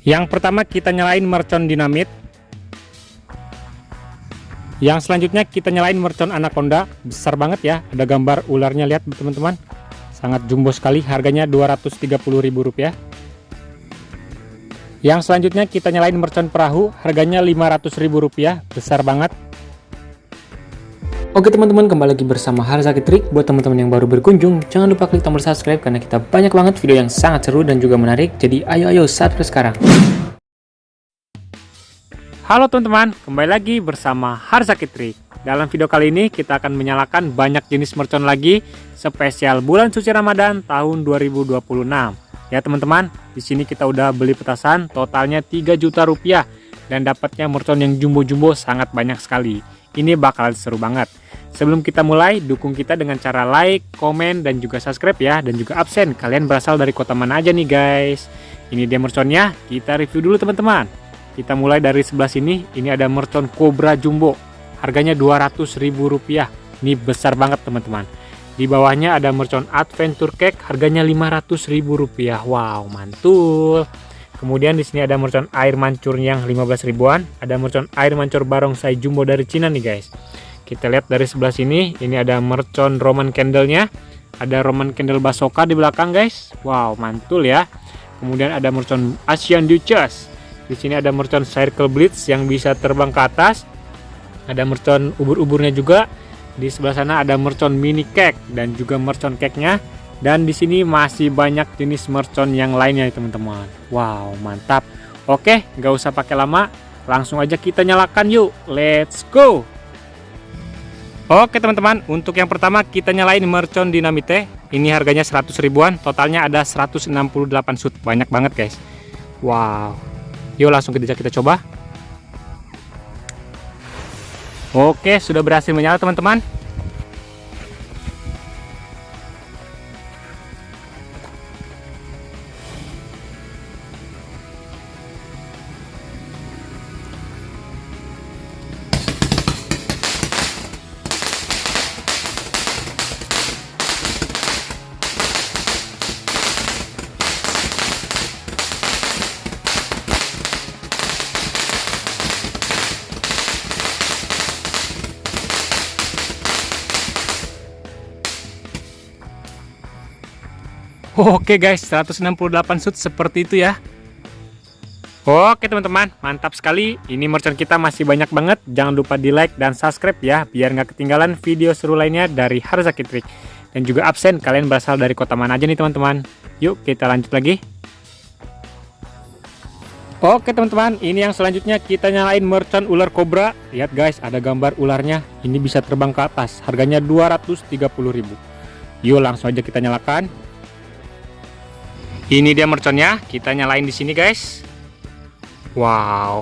Yang pertama kita nyalain mercon dinamit. Yang selanjutnya kita nyalain mercon anaconda. Besar banget ya, ada gambar ularnya, lihat teman-teman. Sangat jumbo sekali, harganya Rp230.000. Yang selanjutnya kita nyalain mercon perahu, harganya Rp500.000, besar banget. Oke teman-teman, kembali lagi bersama Harzaki Trik. Buat teman-teman yang baru berkunjung, jangan lupa klik tombol subscribe karena kita banyak banget video yang sangat seru dan juga menarik. Jadi ayo subscribe sekarang. Halo teman-teman, kembali lagi bersama Harzaki Trik. Dalam video kali ini kita akan menyalakan banyak jenis mercon lagi spesial bulan suci Ramadan tahun 2026. Ya teman-teman, di sini kita udah beli petasan totalnya 3 juta rupiah dan dapatnya mercon yang jumbo-jumbo sangat banyak sekali. Ini bakalan seru banget. Sebelum kita mulai, dukung kita dengan cara like, komen, dan juga subscribe ya. Dan juga absen, kalian berasal dari kota mana aja nih guys. Ini dia merconnya, kita review dulu teman-teman. Kita mulai dari sebelah sini, ini ada mercon Cobra Jumbo. Harganya Rp200.000, ini besar banget teman-teman. Di bawahnya ada mercon Adventure Cake, harganya Rp500.000. Wow, mantul. Kemudian di sini ada mercon air mancur yang 15 ribuan, ada mercon air mancur barongsai jumbo dari Cina nih guys. Kita lihat dari sebelah sini, ini ada mercon Roman Candle-nya, ada Roman Candle Basoka di belakang guys. Wow, mantul ya. Kemudian ada mercon Asian Duchess. Di sini ada mercon Circle Blitz yang bisa terbang ke atas. Ada mercon ubur-uburnya juga. Di sebelah sana ada mercon mini cake dan juga mercon cake-nya. Dan di sini masih banyak jenis mercon yang lainnya teman-teman. Wow, mantap. Oke, nggak usah pakai lama, langsung aja kita nyalakan yuk. Let's go. Oke teman-teman, untuk yang pertama kita nyalain mercon dinamite. Ini harganya 100 ribuan, totalnya ada 168 shoot. Banyak banget guys. Wow. Yuk langsung kita coba. Oke, sudah berhasil menyala teman-teman. Oke guys, 168 shoot seperti itu ya. Oke teman-teman, mantap sekali. Ini mercon kita masih banyak banget. Jangan lupa di like dan subscribe ya, biar nggak ketinggalan video seru lainnya dari Harzaki Trik. Dan juga absen, kalian berasal dari kota mana aja nih teman-teman. Yuk kita lanjut lagi. Oke teman-teman, ini yang selanjutnya kita nyalain mercon ular kobra. Lihat guys, ada gambar ularnya. Ini bisa terbang ke atas. Harganya Rp230.000. Yuk langsung aja kita nyalakan. Ini dia merconnya, kita nyalain di sini guys. Wow.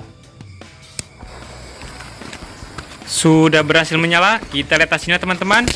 Sudah berhasil menyala, kita lihat hasilnya teman-teman.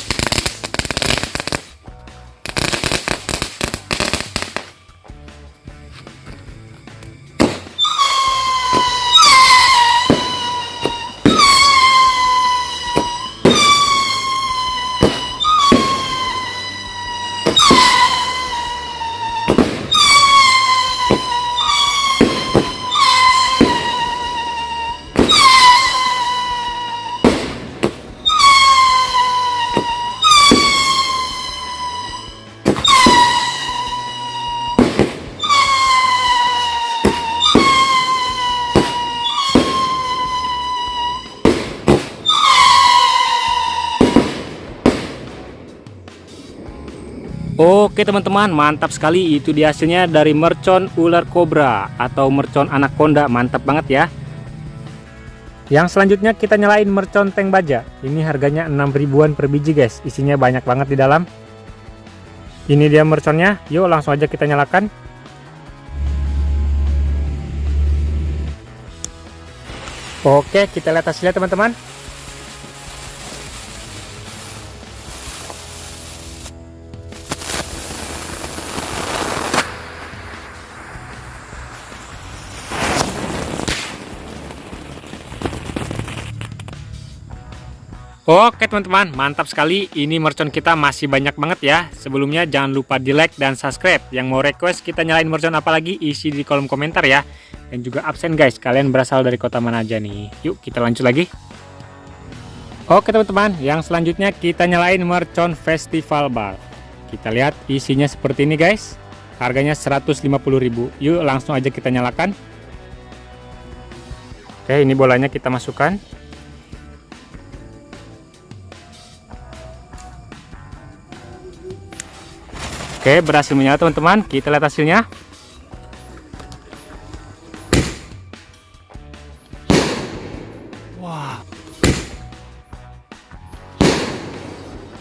Oke teman-teman, mantap sekali. Itu dia hasilnya dari mercon ular kobra atau mercon anaconda. Mantap banget ya. Yang selanjutnya kita nyalain mercon tank baja. Ini harganya 6 ribuan per biji guys. Isinya banyak banget di dalam. Ini dia merconnya. Yuk langsung aja kita nyalakan. Oke, kita lihat hasilnya teman-teman. Oke teman-teman, mantap sekali. Ini mercon kita masih banyak banget ya. Sebelumnya jangan lupa di like dan subscribe. Yang mau request kita nyalain mercon apa lagi, isi di kolom komentar ya. dan juga absen guys. Kalian berasal dari kota mana aja nih? Yuk kita lanjut lagi. Oke teman-teman, yang selanjutnya kita nyalain mercon festival bal. Kita lihat isinya seperti ini guys. Harganya 150.000. Yuk langsung aja kita nyalakan. Oke, ini bolanya kita masukkan. Oke, berhasil menyala teman-teman. Kita lihat hasilnya.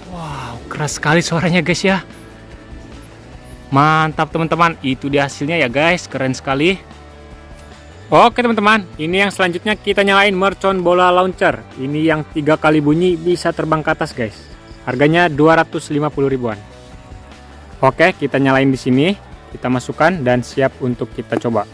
Wow, keras sekali suaranya guys ya. Mantap teman-teman, itu dia hasilnya ya guys, keren sekali. Oke teman-teman, ini yang selanjutnya kita nyalain mercon bola launcher. Ini yang 3 kali bunyi bisa terbang ke atas guys. Harganya 250 ribuan. Oke, kita nyalain di sini, kita masukkan dan siap untuk kita coba.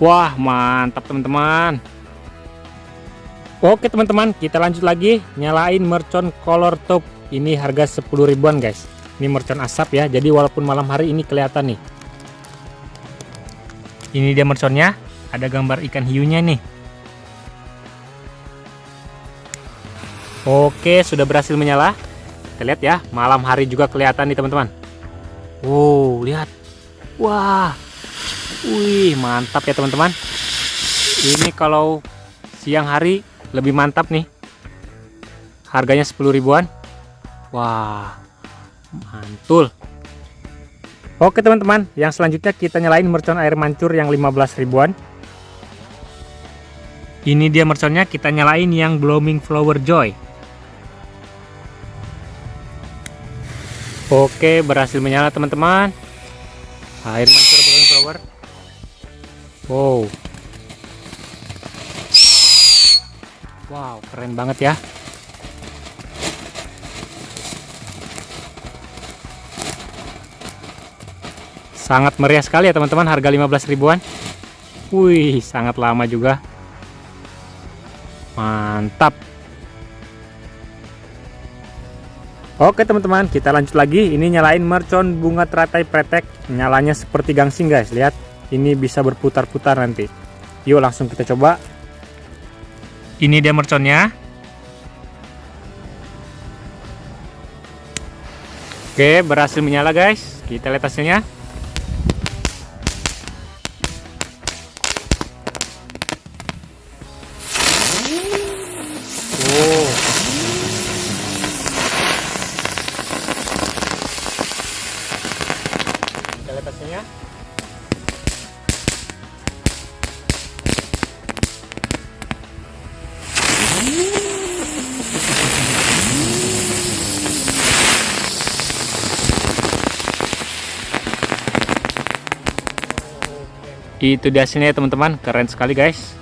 Wah, mantap teman-teman. Oke teman-teman, kita lanjut lagi nyalain mercon color top. Ini harga 10 ribuan guys. Ini mercon asap ya, jadi walaupun malam hari ini kelihatan nih. Ini dia merconnya, ada gambar ikan hiunya nih. Oke, sudah berhasil menyala. Kita lihat ya, malam hari juga kelihatan nih teman-teman. Wow, lihat. Wah. Wih, mantap ya teman-teman. Ini kalau siang hari lebih mantap nih. Harganya 10 ribuan. Wah, mantul. Oke teman-teman, yang selanjutnya kita nyalain mercon air mancur yang 15 ribuan. Ini dia merconnya, kita nyalain yang blooming flower joy. Oke, berhasil menyala teman-teman. Air mancur blooming flower. Wow. Wow, keren banget ya. Sangat meriah sekali ya teman-teman, harga 15 ribuan. Wih, sangat lama juga. Mantap. Oke teman-teman, kita lanjut lagi. Ini nyalain mercon bunga teratai pretek. Nyalanya seperti gangsing guys, lihat. Ini bisa berputar-putar nanti. Yuk langsung kita coba. Ini dia merconnya. Oke, berhasil menyala guys. Kita lihat hasilnya. Oh. Kita lihat hasilnya. Itu hasilnya ya teman-teman, keren sekali guys.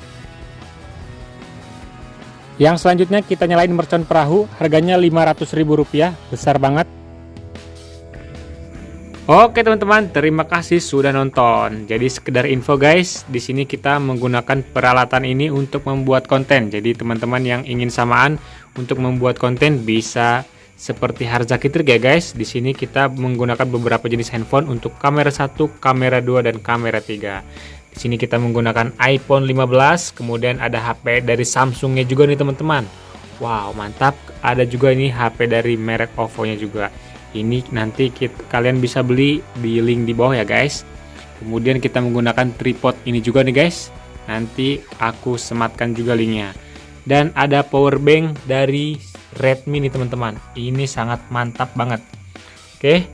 Yang selanjutnya kita nyalain mercon perahu, harganya Rp500.000, besar banget. Oke teman-teman, terima kasih sudah nonton. Jadi sekedar info guys, di sini kita menggunakan peralatan ini untuk membuat konten. Jadi teman-teman yang ingin samaan untuk membuat konten bisa seperti Harzaki Trik ya guys. Di sini kita menggunakan beberapa jenis handphone untuk kamera 1, kamera 2 dan kamera 3. Di sini kita menggunakan iPhone 15, kemudian ada HP dari Samsungnya juga nih teman-teman. Wow, mantap. Ada juga ini HP dari merek OVO-nya juga. Ini nanti kalian bisa beli di link di bawah ya guys. Kemudian kita menggunakan tripod ini juga nih guys. Nanti aku sematkan juga linknya. Dan ada power bank dari Redmi nih teman-teman. Ini sangat mantap banget. Oke,